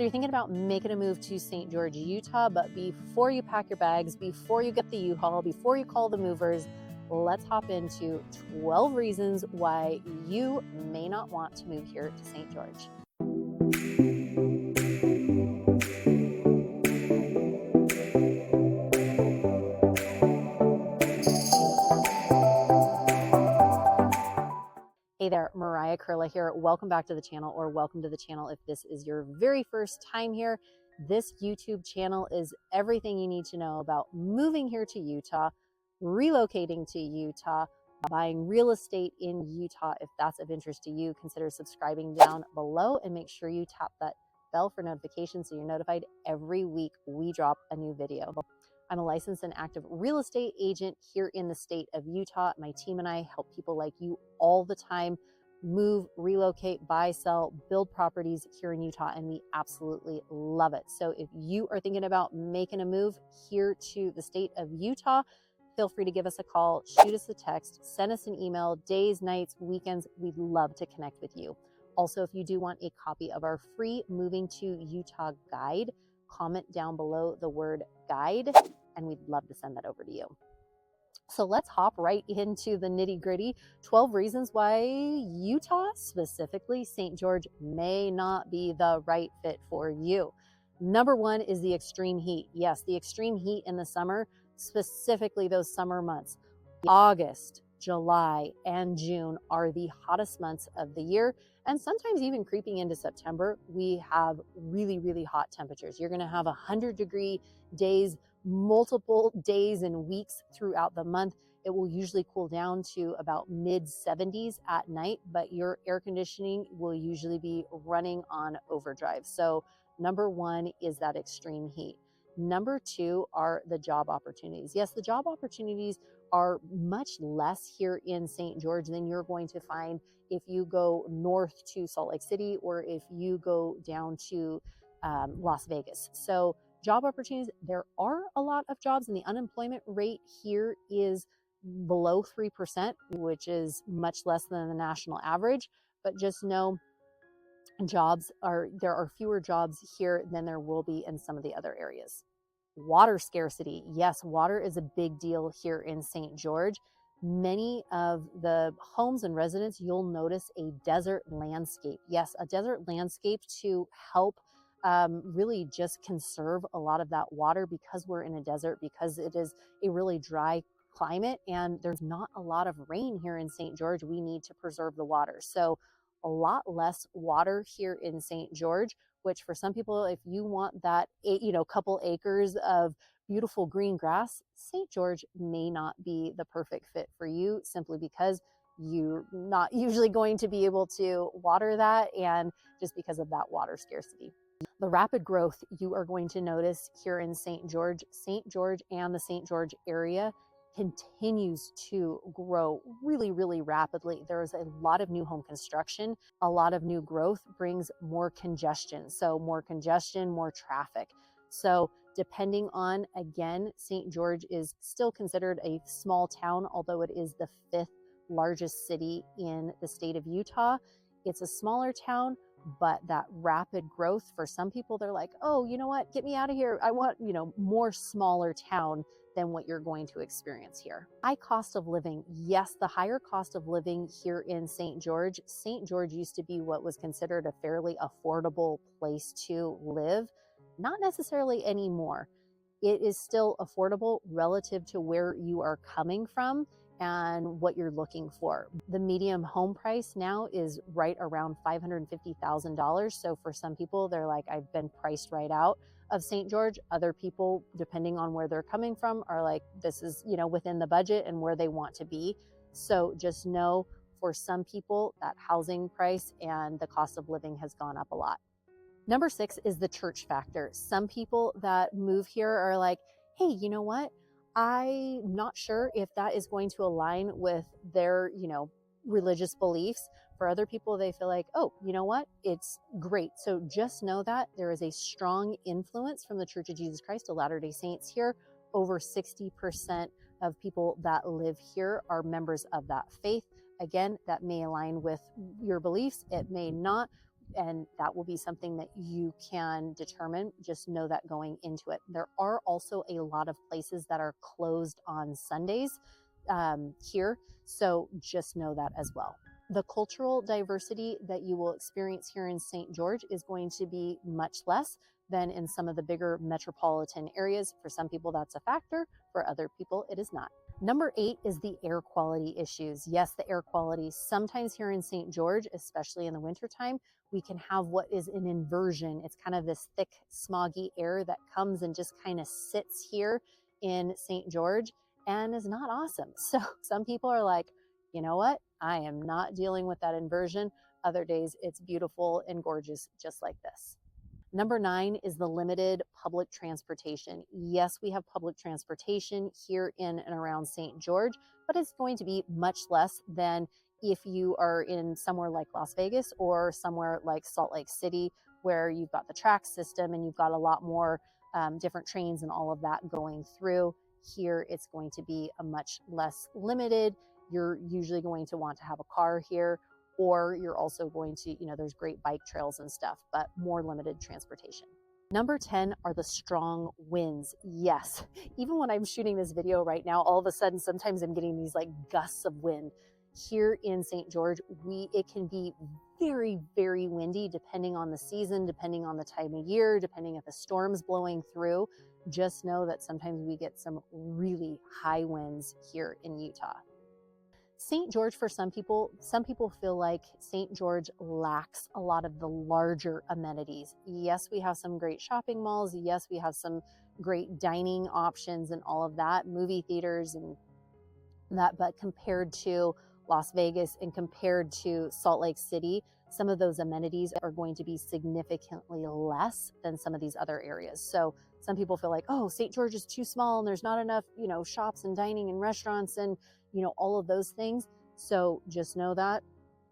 So you're thinking about making a move to St. George, Utah, but before you pack your bags, before you get the U-Haul, before you call the movers, let's hop into 12 reasons why you may not want to move here to St. George. Hey there, Mariah Curla here. Welcome back to the channel, or welcome to the channel if this is your very first time here. This YouTube channel is everything you need to know about moving here to Utah, relocating to Utah, buying real estate in Utah. If that's of interest to you, consider subscribing down below and make sure you tap that bell for notifications so you're notified every week we drop a new video. I'm a licensed and active real estate agent here in the state of Utah. My team and I help people like you all the time move, relocate, buy, sell, build properties here in Utah, and we absolutely love it. So if you are thinking about making a move here to the state of Utah, feel free to give us a call, shoot us a text, send us an email, days, nights, weekends. We'd love to connect with you. Also, if you do want a copy of our free Moving to Utah guide, comment down below the word guide, and we'd love to send that over to you. So let's hop right into the nitty-gritty. 12 reasons why Utah, specifically St. George, may not be the right fit for you. Number one is the extreme heat. Yes, the extreme heat in the summer, specifically those summer months. August, July, and June are the hottest months of the year. And sometimes even creeping into September, we have really, really hot temperatures. You're going to have 100-degree days, multiple days and weeks throughout the month. It will usually cool down to about mid-70s at night, but your air conditioning will usually be running on overdrive. So number one is that extreme heat. Number two are the job opportunities. Yes, the job opportunities are much less here in St. George than you're going to find if you go north to Salt Lake City or if you go down to Las Vegas. So job opportunities, there are a lot of jobs, and the unemployment rate here is below 3%, which is much less than the national average. But just know there are fewer jobs here than there will be in some of the other areas. Water scarcity. Yes, water is a big deal here in St. George. Many of the homes and residents, you'll notice a desert landscape. Yes, a desert landscape to help really just conserve a lot of that water, because we're in a desert, because it is a really dry climate and there's not a lot of rain here in St. George. We need to preserve the water. So a lot less water here in St. George, which for some people, if you want that, couple acres of beautiful green grass, St. George may not be the perfect fit for you, simply because you're not usually going to be able to water that, and just because of that water scarcity. The rapid growth you are going to notice here in St. George and the St. George area continues to grow really, really rapidly. There's a lot of new home construction. A lot of new growth brings more congestion. So more congestion, more traffic. So depending on, again, St. George is still considered a small town, although it is the 5th largest city in the state of Utah. It's a smaller town, but that rapid growth, for some people, they're like, oh, you know what, get me out of here. I want, more smaller town than what you're going to experience here. High cost of living. Yes, the higher cost of living here in St. George. St. George used to be what was considered a fairly affordable place to live. Not necessarily anymore. It is still affordable relative to where you are coming from and what you're looking for. The median home price now is right around $550,000. So for some people, they're like, I've been priced right out of St. George. Other people, depending on where they're coming from, are like, this is, within the budget and where they want to be. So just know, for some people, that housing price and the cost of living has gone up a lot. Number 6 is the church factor. Some people that move here are like, hey, you know what? I'm not sure if that is going to align with their, religious beliefs. For other people, they feel like, oh, you know what? It's great. So just know that there is a strong influence from the Church of Jesus Christ of Latter-day Saints here. Over 60% of people that live here are members of that faith. Again, that may align with your beliefs. It may not. and that will be something that you can determine. Just know that going into it. There are also a lot of places that are closed on Sundays here, so just know that as well. The cultural diversity that you will experience here in St. George is going to be much less than in some of the bigger metropolitan areas. For some people, that's a factor. For other people, it is not. Number 8 is the air quality issues. Yes, the air quality. Sometimes here in St. George, especially in the wintertime, we can have what is an inversion. It's kind of this thick, smoggy air that comes and just kind of sits here in St. George and is not awesome. So some people are like, you know what? I am not dealing with that inversion. Other days, it's beautiful and gorgeous, just like this. Number 9 is the limited public transportation. Yes, we have public transportation here in and around St. George, but it's going to be much less than if you are in somewhere like Las Vegas or somewhere like Salt Lake City, where you've got the track system and you've got a lot more different trains and all of that going through. Here, it's going to be a much less limited. You're usually going to want to have a car here, or you're also going to, there's great bike trails and stuff, but more limited transportation. Number 10 are the strong winds. Yes, even when I'm shooting this video right now, all of a sudden, sometimes I'm getting these like gusts of wind. Here in St. George, it can be very, very windy depending on the season, depending on the time of year, depending if the storm's blowing through. Just know that sometimes we get some really high winds here in Utah. St. George, for some people feel like St. George lacks a lot of the larger amenities. Yes, we have some great shopping malls. Yes, we have some great dining options and all of that, movie theaters and that, but compared to Las Vegas and compared to Salt Lake City, some of those amenities are going to be significantly less than some of these other areas. So some people feel like, oh, St. George is too small and there's not enough, shops and dining and restaurants and, all of those things. So just know that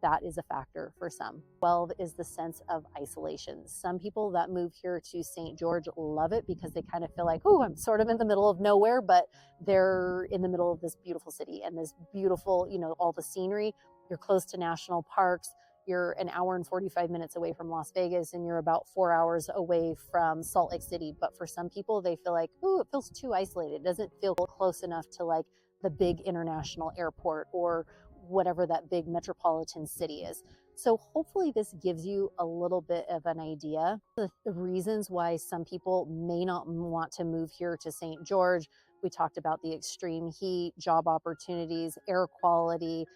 that is a factor for some. 12 is the sense of isolation. Some people that move here to St. George love it because they kind of feel like, oh, I'm sort of in the middle of nowhere, but they're in the middle of this beautiful city and this beautiful, all the scenery. You're close to national parks. You're an hour and 45 minutes away from Las Vegas, and you're about 4 hours away from Salt Lake City. But for some people, they feel like, oh, it feels too isolated. It doesn't feel close enough to like the big international airport or whatever that big metropolitan city is. So hopefully this gives you a little bit of an idea. The reasons why some people may not want to move here to St. George. We talked about the extreme heat, job opportunities, air quality,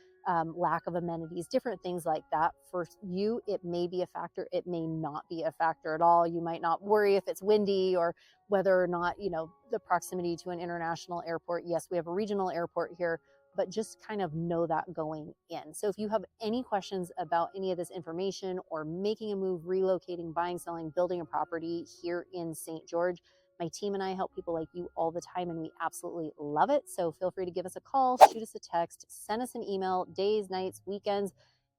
lack of amenities, different things like that. For you, it may be a factor. It may not be a factor at all. You might not worry if it's windy or whether or not, the proximity to an international airport. Yes, we have a regional airport here, but just kind of know that going in. So if you have any questions about any of this information or making a move, relocating, buying, selling, building a property here in St. George, my team and I help people like you all the time, and we absolutely love it. So feel free to give us a call, shoot us a text, send us an email, days, nights, weekends.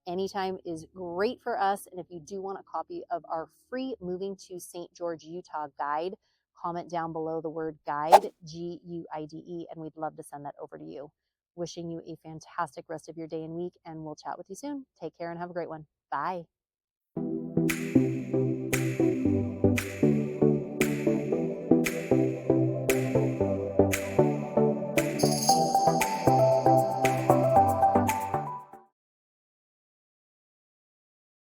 Anytime is great for us. And if you do want a copy of our free Moving to St. George, Utah guide, comment down below the word guide, GUIDE, and we'd love to send that over to you. Wishing you a fantastic rest of your day and week, and we'll chat with you soon. Take care and have a great one. Bye.